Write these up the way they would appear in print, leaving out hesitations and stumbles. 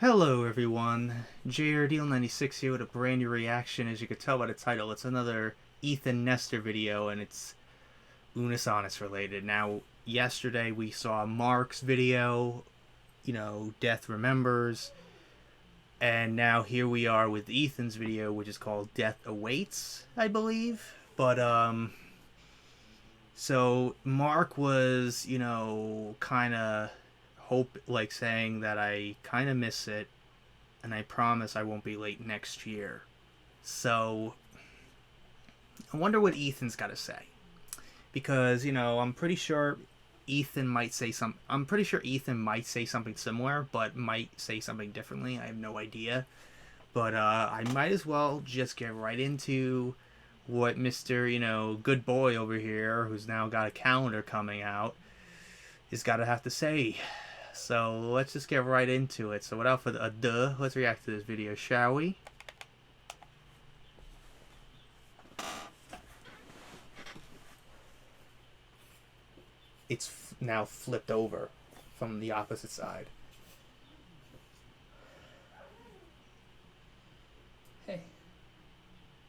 Hello everyone, JRDeal96 here with a brand new reaction. As you can tell by the title, it's another Ethan Nestor video, and it's Unus Annus related. Now, yesterday we saw Mark's video, Death Remembers, and now here we are with Ethan's video, which is called Death Awaits, I believe. But, so Mark was, kind of saying that I kind of miss it, and I promise I won't be late next year. So I wonder what Ethan's got to say, because I'm pretty sure Ethan might say something similar, but might say something differently. I have no idea, but I might as well just get right into what Mr. Good Boy over here, who's now got a calendar coming out, is gotta have to say. So let's just get right into it. So without further ado, let's react to this video, shall we? It's now flipped over from the opposite side. Hey.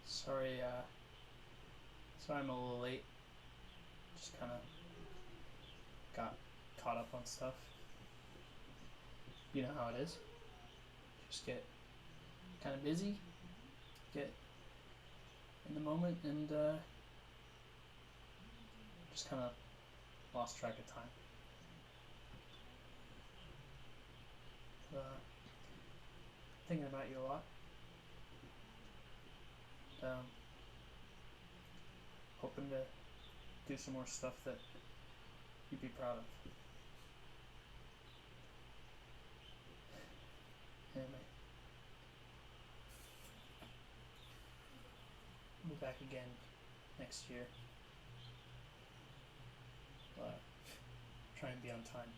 Sorry I'm a little late. Just kind of got caught up on stuff. You know how it is. Just get kind of busy, get in the moment, and just kind of lost track of time. Thinking about you a lot. Hoping to do some more stuff that you'd be proud of. Anyway, we'll be back again next year. Try and be on time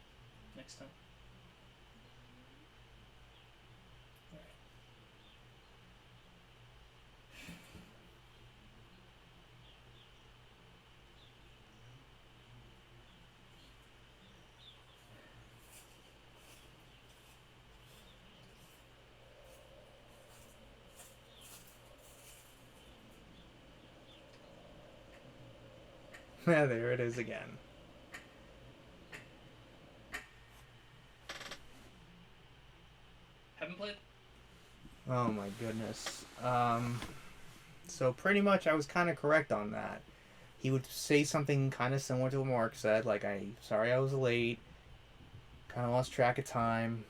next time. All right. Yeah, there it is again. Haven't played? Oh my goodness. So pretty much I was kind of correct on that. He would say something kind of similar to what Mark said, like, sorry I was late, kind of lost track of time,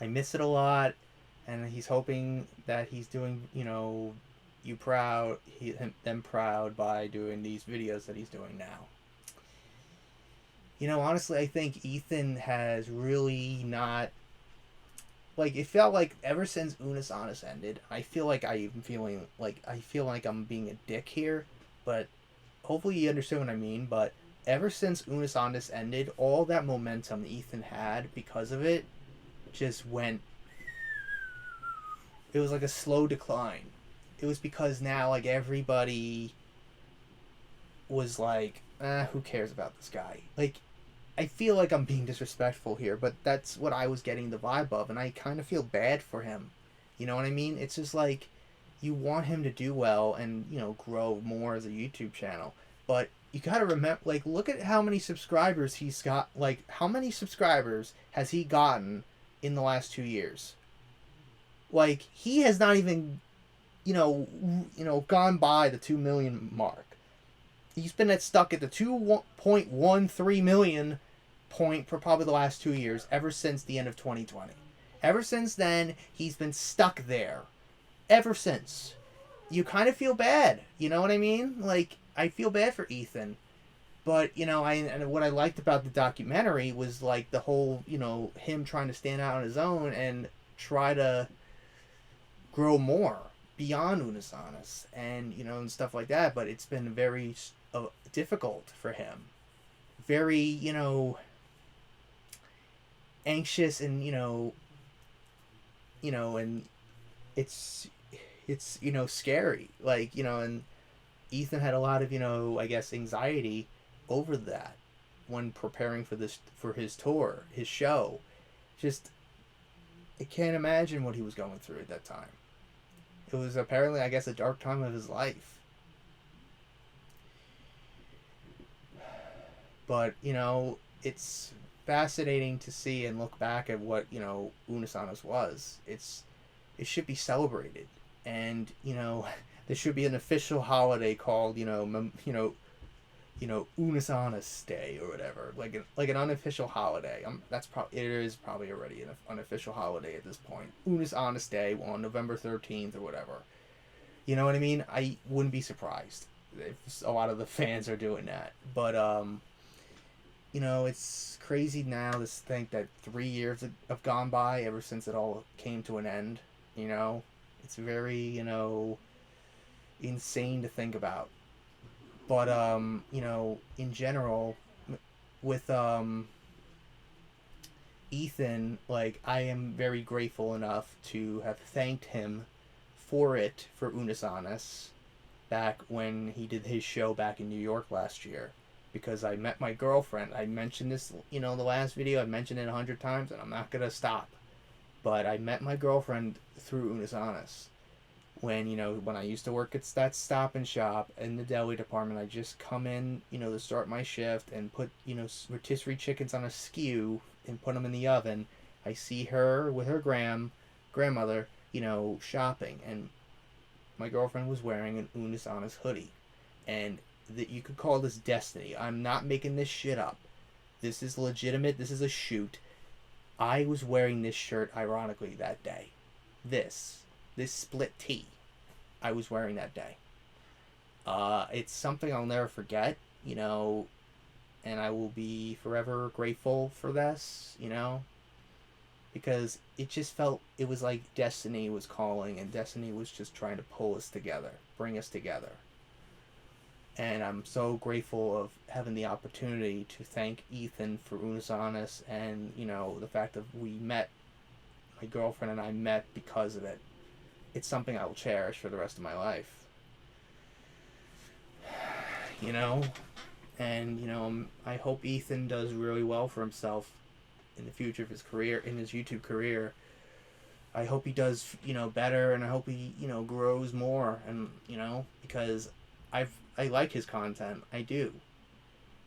I miss it a lot, and he's hoping that he's doing, you proud, them proud by doing these videos that he's doing now. Honestly, I think Ethan has really not, it felt like ever since Unus Annus ended, I feel like I feel like I'm being a dick here, but hopefully you understand what I mean. But ever since Unus Annus ended, all that momentum Ethan had because of it just went, it was like a slow decline. It was because now, everybody was like, who cares about this guy? I feel like I'm being disrespectful here, but that's what I was getting the vibe of, and I kind of feel bad for him. You know what I mean? It's just like, you want him to do well and, grow more as a YouTube channel. But you gotta remember, look at how many subscribers he's got. How many subscribers has he gotten in the last 2 years? He has not even, gone by the 2 million mark. He's been stuck at the 2.13 million point for probably the last 2 years, ever since the end of 2020. Ever since then, he's been stuck there. Ever since. You kind of feel bad. You know what I mean? I feel bad for Ethan. But, and what I liked about the documentary was, the whole, him trying to stand out on his own and try to grow more beyond Unus Annus and, and stuff like that. But it's been very difficult for him. Very, anxious, and, and it's scary. And Ethan had a lot of, I guess, anxiety over that when preparing for his tour, his show. Just, I can't imagine what he was going through at that time. It was apparently, I guess, a dark time of his life. But, it's fascinating to see and look back at what, Unus Annus was. It should be celebrated. And, there should be an official holiday called, Unus Annus Day or whatever, like an unofficial holiday. It is probably already an unofficial holiday at this point. Unus Annus Day on November 13th or whatever. You know what I mean? I wouldn't be surprised if a lot of the fans are doing that. But it's crazy now to think that 3 years have gone by ever since it all came to an end. It's very insane to think about. But in general, with Ethan, like, I am very grateful enough to have thanked him for Unus Annus back when he did his show back in New York last year, because I met my girlfriend. I mentioned this, the last video. I mentioned it 100 times, and I'm not gonna stop. But I met my girlfriend through Unus Annus. When I used to work at that Stop and Shop in the deli department, I just come in, to start my shift and put, rotisserie chickens on a skew and put them in the oven. I see her with her grandmother, shopping, and my girlfriend was wearing an Unus Annus hoodie. And that you could call this destiny. I'm not making this shit up. This is legitimate. This is a shoot. I was wearing this shirt, ironically, that day. This split tee I was wearing that day. It's something I'll never forget, and I will be forever grateful for this, because it just felt, it was like destiny was calling, and destiny was just trying to pull us together, bring us together. And I'm so grateful of having the opportunity to thank Ethan for Unus Annus, and, the fact that my girlfriend and I met because of it. It's something I will cherish for the rest of my life. And, I hope Ethan does really well for himself in the future of his career, in his YouTube career. I hope he does, better, and I hope he, grows more, and, because I like his content. I do.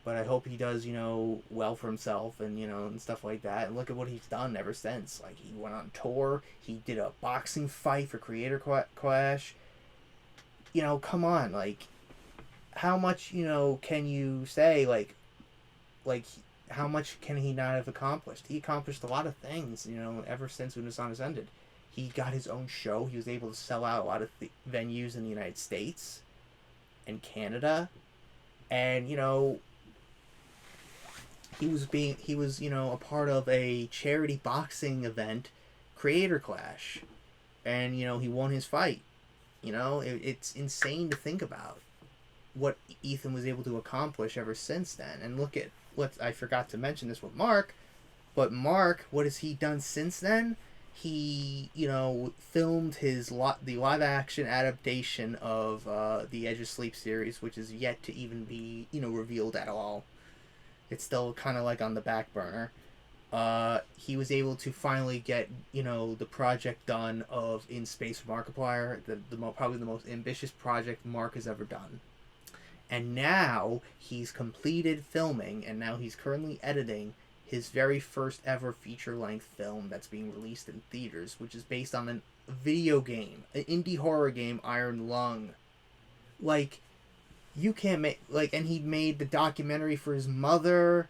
But I hope he does, well for himself, and, and stuff like that. And look at what he's done ever since. Like, he went on tour. He did a boxing fight for Creator Clash. Come on. Like, how much, can you say, like, how much can he not have accomplished? He accomplished a lot of things, ever since Unus Annus ended. He got his own show. He was able to sell out a lot of venues in the United States and Canada. And, he was a part of a charity boxing event, Creator Clash, and he won his fight. It's insane to think about what Ethan was able to accomplish ever since then. And look at I forgot to mention this with Mark, but Mark, what has he done since then? He filmed the live action adaptation of the Edge of Sleep series, which is yet to even be revealed at all. It's still kind of like on the back burner. He was able to finally get the project done of In Space Markiplier, probably the most ambitious project Mark has ever done. And now he's completed filming, and now he's currently editing his very first ever feature-length film that's being released in theaters, which is based on a video game, an indie horror game, Iron Lung. Like, you can't make, and he made the documentary for his mother,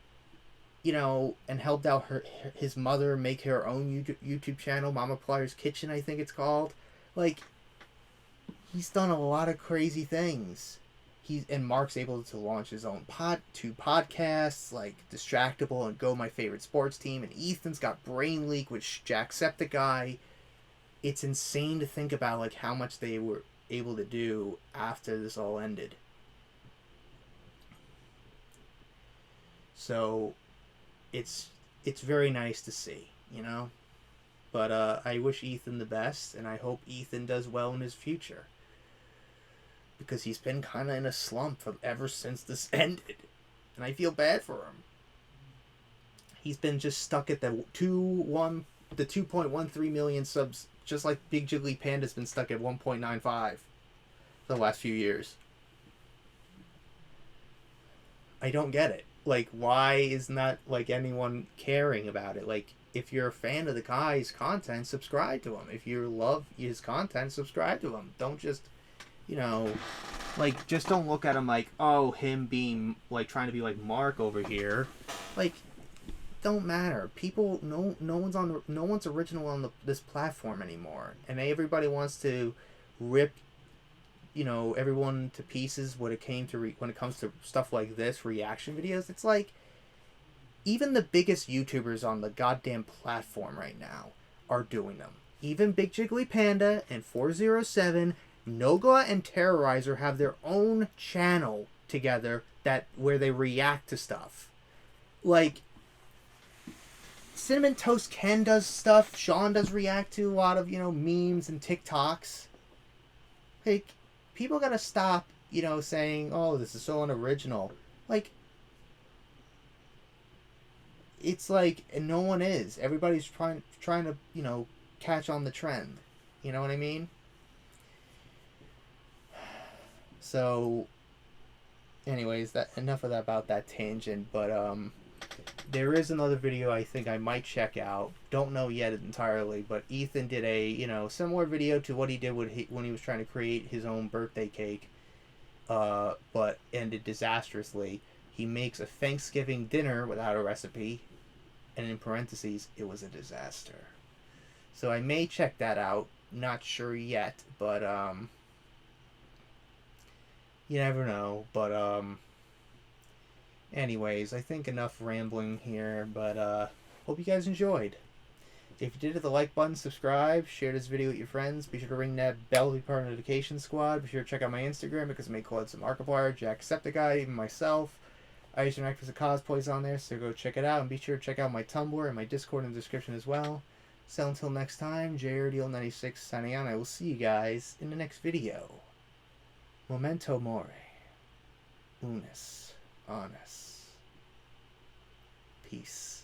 and helped out his mother make her own YouTube channel, Mama Pliers Kitchen, I think it's called. Like, he's done a lot of crazy things. And Mark's able to launch his own two podcasts, like Distractable and Go My Favorite Sports Team, and Ethan's got Brain Leak with Jacksepticeye. It's insane to think about, like, how much they were able to do after this all ended. So it's very nice to see, But I wish Ethan the best, and I hope Ethan does well in his future. Because he's been kind of in a slump ever since this ended. And I feel bad for him. He's been just stuck at the the 2.13 million subs, just like Big Jiggly Panda's been stuck at 1.95 for the last few years. I don't get it. Like, why is not like anyone caring about it? Like, if you're a fan of the guy's content, subscribe to him. If you love his content, subscribe to him. Don't just, you know, like, just don't look at him like, oh, him being like trying to be like Mark over here. Like, don't matter. People, no one's original on this platform anymore, and everybody wants to rip, everyone to pieces when it comes to stuff like this, reaction videos. It's like, even the biggest YouTubers on the goddamn platform right now are doing them. Even Big Jiggly Panda and 407, Noga and Terrorizer have their own channel together where they react to stuff. Like, Cinnamon Toast Ken does stuff. Sean does react to a lot of, memes and TikToks. Like, people gotta stop, saying, oh, this is so unoriginal. Like, it's like, and no one is. Everybody's trying to, catch on the trend. You know what I mean? So, anyways, enough of that about that tangent. But there is another video I think I might check out. Don't know yet entirely, but Ethan did a similar video to what he did when he was trying to create his own birthday cake, but ended disastrously. He makes a Thanksgiving dinner without a recipe, and in parentheses, it was a disaster. So I may check that out. Not sure yet, but you never know. But anyways, I think enough rambling here, but hope you guys enjoyed. If you did, hit the like button, subscribe, share this video with your friends. Be sure to ring that bell to be part of the notification squad. Be sure to check out my Instagram because I make collabs with Markiplier, Jacksepticeye, even myself. I used to interact with the cosplays on there, so go check it out. And be sure to check out my Tumblr and my Discord in the description as well. So until next time, JRDL96 signing out. I will see you guys in the next video. Memento Mori. Unus. Annus. Peace.